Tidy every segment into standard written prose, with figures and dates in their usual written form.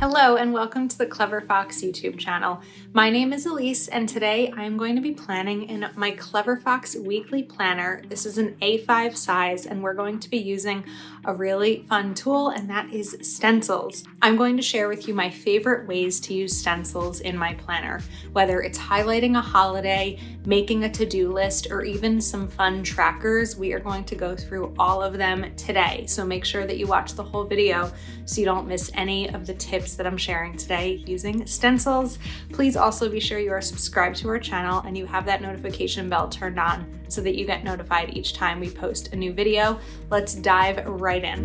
Hello and welcome to the Clever Fox YouTube channel. My name is Ilysse and today I am going to be planning in my Clever Fox weekly planner. This is an A5 size and we're going to be using a really fun tool, and that is Stencils. I'm going to share with you my favorite ways to use stencils in my planner, whether it's highlighting a holiday, making a to-do list, or even some fun trackers. We are going to go through all of them today. So make sure that you watch the whole video so you don't miss any of the tips that I'm sharing today using stencils. Please also be sure you are subscribed to our channel and you have that notification bell turned on so that you get notified each time we post a new video. Let's dive right in.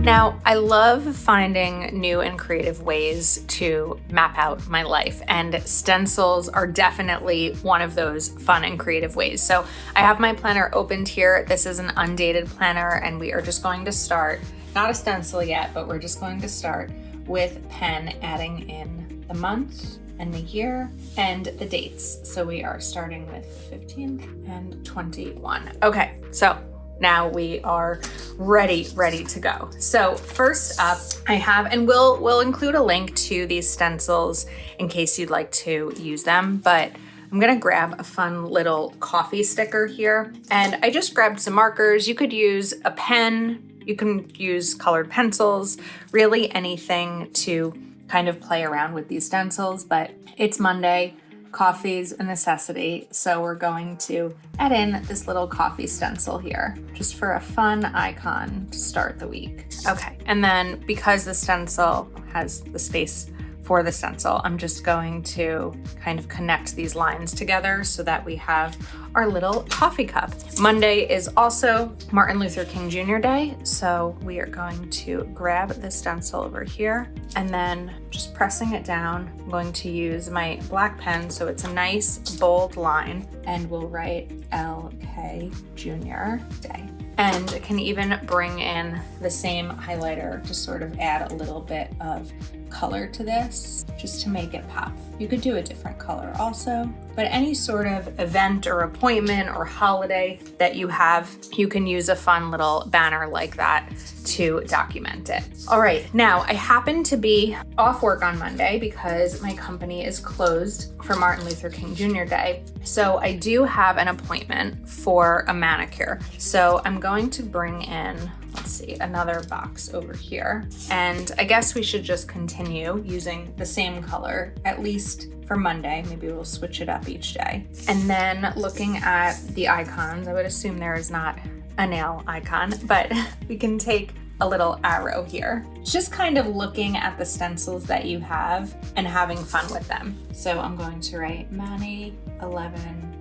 Now, I love finding new and creative ways to map out my life, and stencils are definitely one of those fun and creative ways. So I have my planner opened here. This is an undated planner and we are just going to start, not a stencil yet, but we're just going to start with pen, adding in the month and the year and the dates. So we are starting with 15th and 21. Okay, so now we are ready to go. So first up, I have, and we'll include a link to these stencils in case you'd like to use them, but I'm gonna grab a fun little coffee sticker here. And I just grabbed some markers. You could use a pen, you can use colored pencils, really anything to kind of play around with these stencils, but it's Monday. Coffee's a necessity, so we're going to add in this little coffee stencil here just for a fun icon to start the week. Okay, and then because the stencil has the space for the stencil, I'm just going to kind of connect these lines together so that we have our little coffee cup. Monday is also Martin Luther King Jr. Day, so we are going to grab the stencil over here and then just pressing it down. I'm going to use my black pen so it's a nice bold line, and we'll write LK Jr. Day. And can even bring in the same highlighter to sort of add a little bit of color to this, just to make it pop. You could do a different color also, but any sort of event or appointment or holiday that you have, you can use a fun little banner like that to document it. All right, now I happen to be off work on Monday because my company is closed for Martin Luther King Jr. Day. So I do have an appointment for a manicure. So I'm going to bring in, let's see, another box over here. And I guess we should just continue using the same color, at least for Monday. Maybe we'll switch it up each day. And then looking at the icons, I would assume there is not a nail icon, but we can take a little arrow here. It's just kind of looking at the stencils that you have and having fun with them. So I'm going to write Manny 11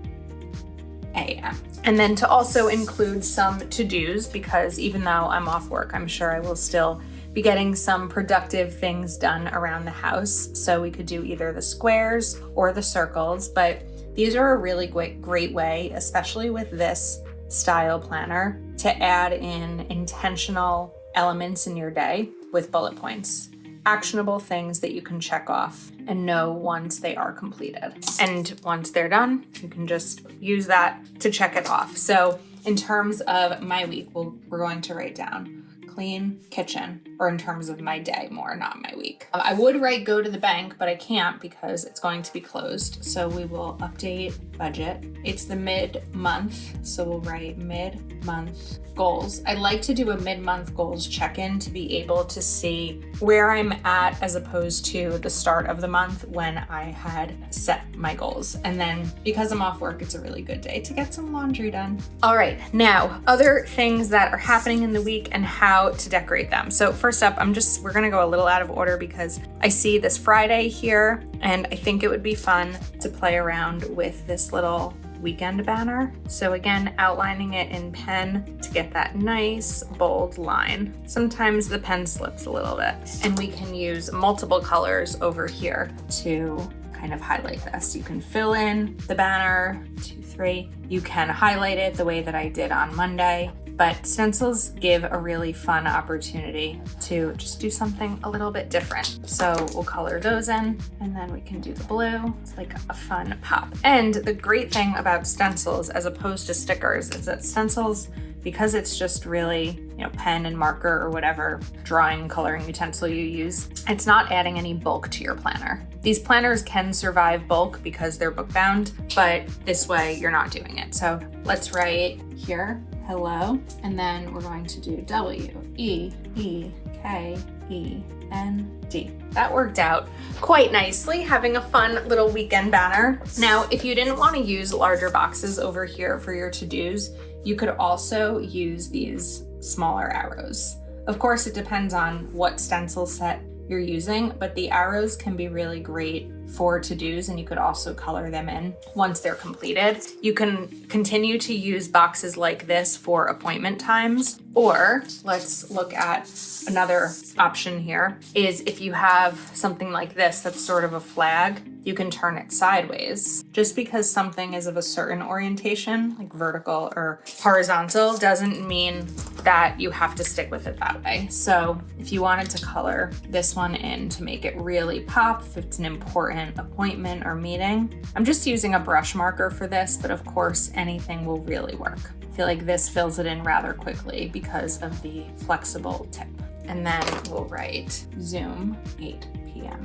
a.m. And then to also include some to-dos, because even though I'm off work, I'm sure I will still be getting some productive things done around the house. So we could do either the squares or the circles, but these are a really great way, especially with this style planner, to add in intentional elements in your day with bullet points. Actionable things that you can check off and know once they are completed. And once they're done, you can just use that to check it off. So in terms of my week, we're going to write down clean kitchen, or in terms of my day more, not my week. I would write go to the bank, but I can't because it's going to be closed. So we will update budget. It's the mid-month, so we'll write mid-month goals. I like to do a mid-month goals check-in to be able to see where I'm at as opposed to the start of the month when I had set my goals. And then because I'm off work, it's a really good day to get some laundry done. All right, now other things that are happening in the week and how to decorate them. So first up, we're gonna go a little out of order because I see this Friday here and I think it would be fun to play around with this little weekend banner. So again, outlining it in pen to get that nice bold line. Sometimes the pen slips a little bit, and we can use multiple colors over here to kind of highlight this. You can fill in the banner, 2, 3. You can highlight it the way that I did on Monday. But stencils give a really fun opportunity to just do something a little bit different. So we'll color those in, and then we can do the blue. It's like a fun pop. And the great thing about stencils as opposed to stickers is that stencils, because it's just really pen and marker or whatever drawing coloring utensil you use. It's not adding any bulk to your planner. These planners can survive bulk because they're book bound, but this way you're not doing it. So let's write here, hello, and then we're going to do W-E-E-K-E-N-D. That worked out quite nicely, having a fun little weekend banner. Now, if you didn't want to use larger boxes over here for your to-dos, you could also use these smaller arrows. Of course, it depends on what stencil set you're using, but the arrows can be really great for to-dos, and you could also color them in once they're completed. You can continue to use boxes like this for appointment times, or let's look at another option here, is if you have something like this that's sort of a flag, you can turn it sideways. Just because something is of a certain orientation, like vertical or horizontal, doesn't mean that you have to stick with it that way. So if you wanted to color this one in to make it really pop, if it's an important appointment or meeting, I'm just using a brush marker for this, but of course anything will really work. I feel like this fills it in rather quickly because of the flexible tip. And then we'll write Zoom 8 p.m.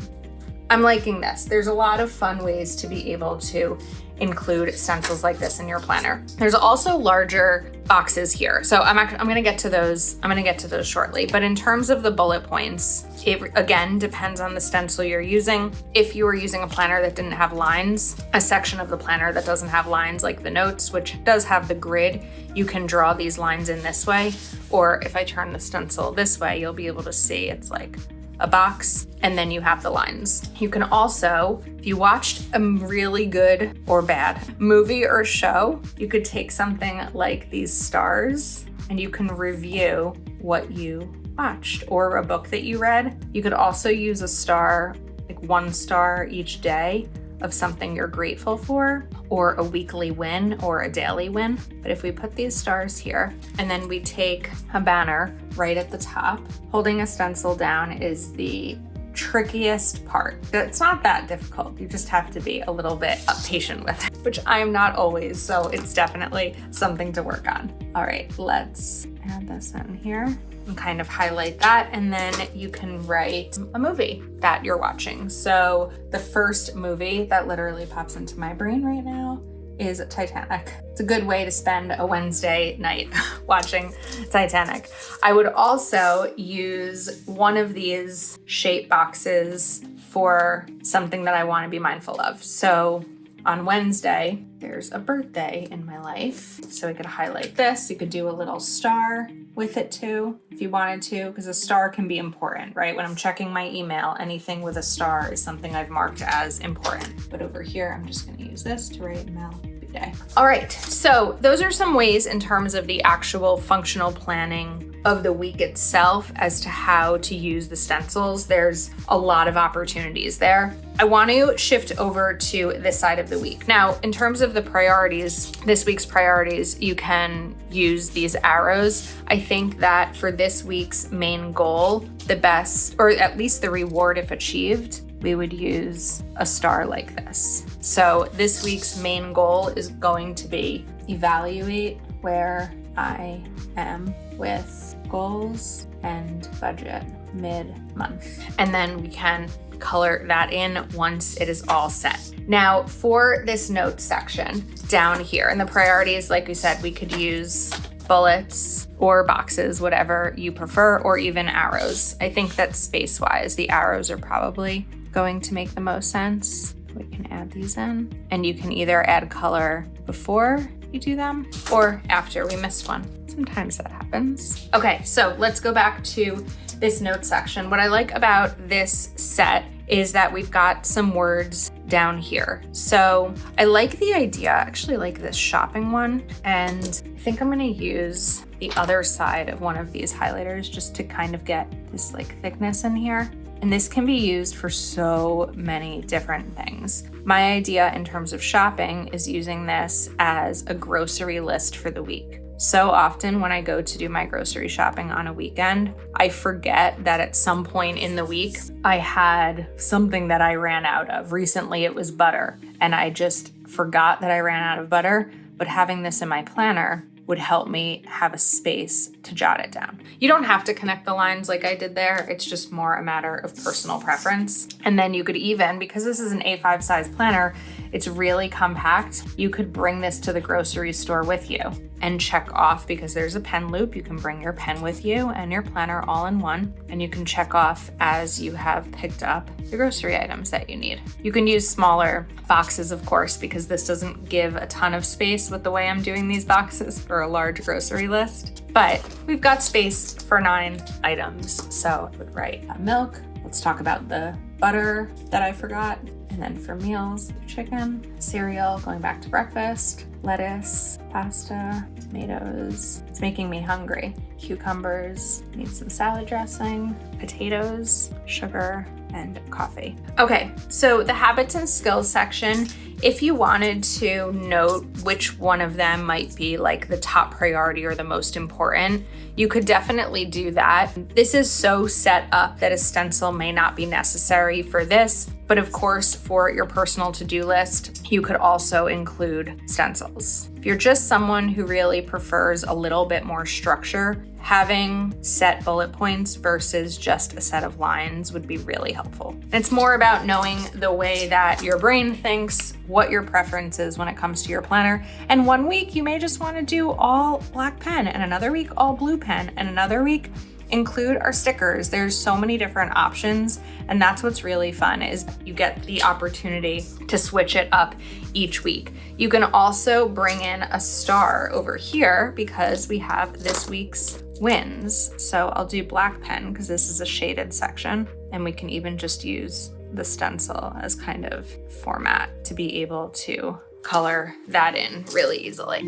I'm liking this. There's a lot of fun ways to be able to include stencils like this in your planner. There's also larger boxes here. So I'm gonna get to those. I'm gonna get to those shortly. But in terms of the bullet points, it again depends on the stencil you're using. If you were using a planner that didn't have lines, a section of the planner that doesn't have lines, like the notes, which does have the grid, you can draw these lines in this way. Or if I turn the stencil this way, you'll be able to see it's like a box, and then you have the lines. You can also, if you watched a really good or bad movie or show, you could take something like these stars and you can review what you watched, or a book that you read. You could also use a star, like 1 star each day of something you're grateful for, or a weekly win or a daily win. But if we put these stars here and then we take a banner right at the top, holding a stencil down is the trickiest part. It's not that difficult. You just have to be a little bit patient with it, which I'm not always, so it's definitely something to work on. All right, let's add this in here and kind of highlight that, and then you can write a movie that you're watching. So the first movie that literally pops into my brain right now is Titanic. It's a good way to spend a Wednesday night watching Titanic. I would also use one of these shape boxes for something that I want to be mindful of. So on Wednesday, there's a birthday in my life. So I could highlight this. You could do a little star with it too, if you wanted to, because a star can be important, right? When I'm checking my email, anything with a star is something I've marked as important. But over here, I'm just gonna use this to write Mel day. All right, so those are some ways in terms of the actual functional planning of the week itself as to how to use the stencils. There's a lot of opportunities there. I want to shift over to this side of the week. Now, in terms of the priorities, this week's priorities, you can use these arrows. I think that for this week's main goal, the best, or at least the reward if achieved, we would use a star like this. So this week's main goal is going to be evaluate where I am with goals and budget mid-month. And then we can color that in once it is all set. Now for this notes section down here, and the priorities, like we said, we could use bullets or boxes, whatever you prefer, or even arrows. I think that space-wise, the arrows are probably going to make the most sense. We can add these in, and you can either add color before you do them or after. We missed one. Sometimes that happens. Okay, so let's go back to this note section. What I like about this set is that we've got some words down here. So I like the idea, I actually like this shopping one, and I think I'm gonna use the other side of one of these highlighters just to kind of get this like thickness in here. And this can be used for so many different things. My idea in terms of shopping is using this as a grocery list for the week. So often when I go to do my grocery shopping on a weekend, I forget that at some point in the week, I had something that I ran out of. Recently it was butter, and I just forgot that I ran out of butter, but having this in my planner would help me have a space to jot it down. You don't have to connect the lines like I did there. It's just more a matter of personal preference. And then you could even, because this is an A5 size planner, it's really compact. You could bring this to the grocery store with you and check off, because there's a pen loop. You can bring your pen with you and your planner all in one, and you can check off as you have picked up the grocery items that you need. You can use smaller boxes, of course, because this doesn't give a ton of space with the way I'm doing these boxes for a large grocery list. But we've got space for 9 items. So I would write milk. Let's talk about the butter that I forgot. And then for meals, chicken, cereal, going back to breakfast, lettuce, pasta, tomatoes. It's making me hungry. Cucumbers, need some salad dressing, potatoes, sugar, and coffee. Okay, so the habits and skills section, if you wanted to note which one of them might be like the top priority or the most important, you could definitely do that. This is so set up that a stencil may not be necessary for this, but of course, for your personal to-do list, you could also include stencils. If you're just someone who really prefers a little bit more structure, having set bullet points versus just a set of lines would be really helpful. And it's more about knowing the way that your brain thinks, what your preference is when it comes to your planner. And one week you may just want to do all black pen, and another week all blue pen, and another week include our stickers. There's so many different options, and that's what's really fun, is you get the opportunity to switch it up each week. You can also bring in a star over here because we have this week's wins. So I'll do black pen because this is a shaded section, and we can even just use the stencil as kind of format to be able to color that in really easily.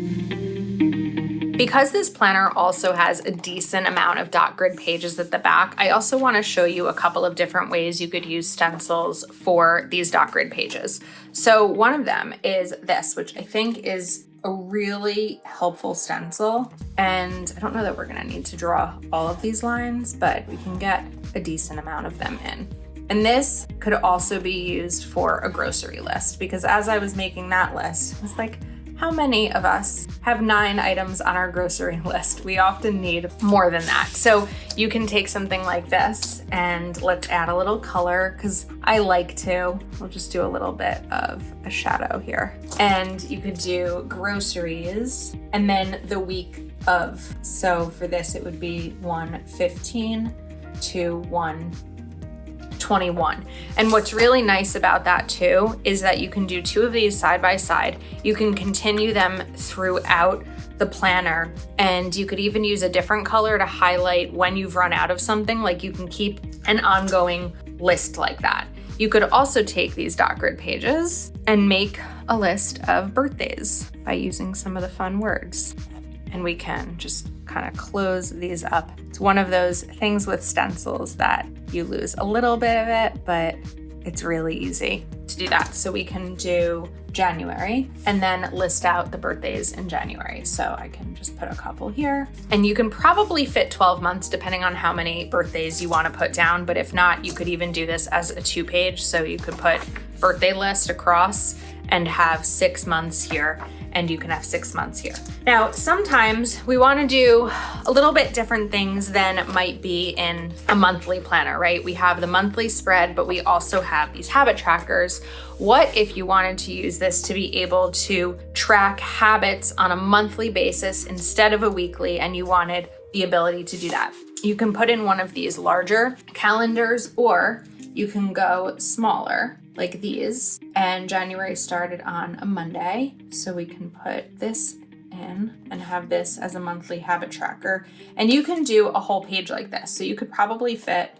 Because this planner also has a decent amount of dot grid pages at the back, I also want to show you a couple of different ways you could use stencils for these dot grid pages. So one of them is this, which I think is a really helpful stencil. And I don't know that we're going to need to draw all of these lines, but we can get a decent amount of them in. And this could also be used for a grocery list, because as I was making that list, I was like, how many of us have 9 items on our grocery list? We often need more than that. So you can take something like this, and let's add a little color, because I like to. We'll just do a little bit of a shadow here. And you could do groceries, and then the week of. So for this, it would be 1/15 to 1/21. And what's really nice about that too is that you can do 2 of these side by side. You can continue them throughout the planner, and you could even use a different color to highlight when you've run out of something. Like, you can keep an ongoing list like that. You could also take these dot grid pages and make a list of birthdays by using some of the fun words. And we can just kind of close these up. It's one of those things with stencils that you lose a little bit of it, but it's really easy to do that. So we can do January and then list out the birthdays in January. So I can just put a couple here, and you can probably fit 12 months depending on how many birthdays you want to put down. But if not, you could even do this as a 2-page. So you could put birthday list across and have 6 months here, and you can have 6 months here. Now, sometimes we want to do a little bit different things than might be in a monthly planner, right? We have the monthly spread, but we also have these habit trackers. What if you wanted to use this to be able to track habits on a monthly basis instead of a weekly, and you wanted the ability to do that? You can put in one of these larger calendars, or you can go smaller like these. And January started on a Monday, so we can put this in and have this as a monthly habit tracker. And you can do a whole page like this. So you could probably fit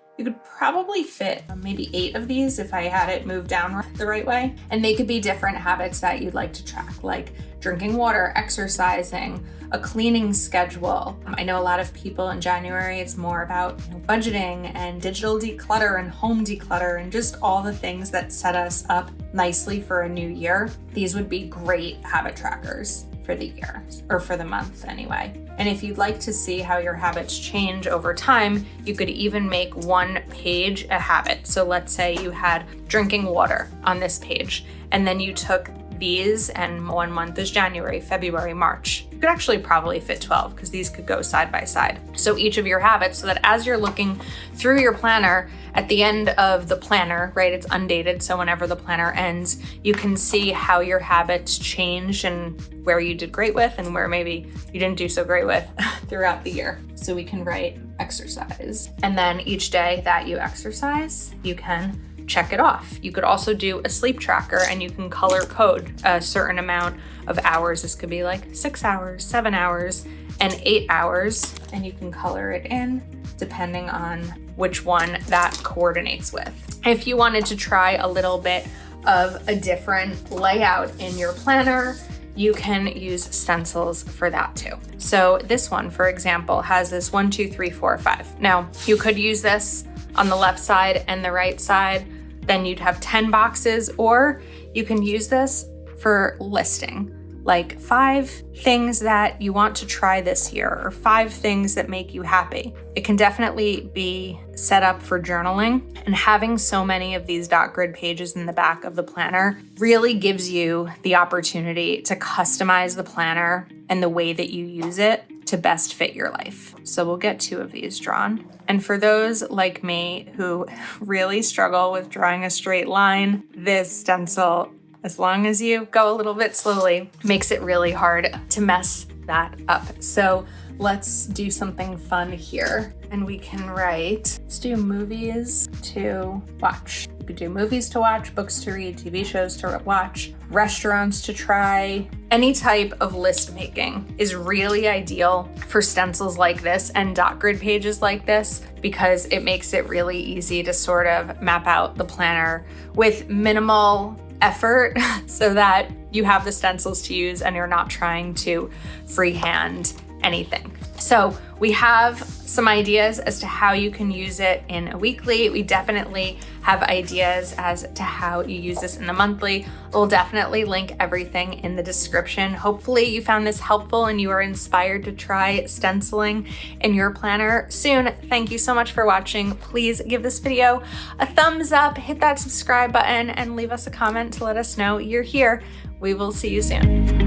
maybe 8 of these if I had it moved down the right way. And they could be different habits that you'd like to track, like drinking water, exercising, a cleaning schedule. I know a lot of people in January, it's more about budgeting and digital declutter and home declutter and just all the things that set us up nicely for a new year. These would be great habit trackers for the year, or for the month anyway. And if you'd like to see how your habits change over time, you could even make one page a habit. So let's say you had drinking water on this page, and then you took these, and one month is January, February, March. You could actually probably fit 12 because these could go side by side. So each of your habits, so that as you're looking through your planner, at the end of the planner, right, it's undated, so whenever the planner ends, you can see how your habits change and where you did great with and where maybe you didn't do so great with throughout the year. So we can write exercise. And then each day that you exercise, you can check it off. You could also do a sleep tracker and you can color code a certain amount of hours. This could be like 6 hours, 7 hours, and 8 hours. And you can color it in depending on which one that coordinates with. If you wanted to try a little bit of a different layout in your planner, you can use stencils for that too. So this one, for example, has this 1, 2, 3, 4, 5. Now, you could use this on the left side and the right side, then you'd have 10 boxes, or you can use this for listing, like 5 things that you want to try this year, or 5 things that make you happy. It can definitely be set up for journaling, and having so many of these dot grid pages in the back of the planner really gives you the opportunity to customize the planner and the way that you use it to best fit your life. So we'll get 2 of these drawn. And for those like me who really struggle with drawing a straight line, this stencil, as long as you go a little bit slowly, makes it really hard to mess that up. So let's do something fun here. And we can write, let's do movies to watch. You could do movies to watch, books to read, TV shows to watch, restaurants to try. Any type of list making is really ideal for stencils like this and dot grid pages like this, because it makes it really easy to sort of map out the planner with minimal effort so that you have the stencils to use and you're not trying to freehand anything. So we have some ideas as to how you can use it in a weekly. We definitely have ideas as to how you use this in the monthly. We'll definitely link everything in the description. Hopefully you found this helpful and you are inspired to try stenciling in your planner soon. Thank you so much for watching. Please give this video a thumbs up, hit that subscribe button, and leave us a comment to let us know you're here. We will see you soon.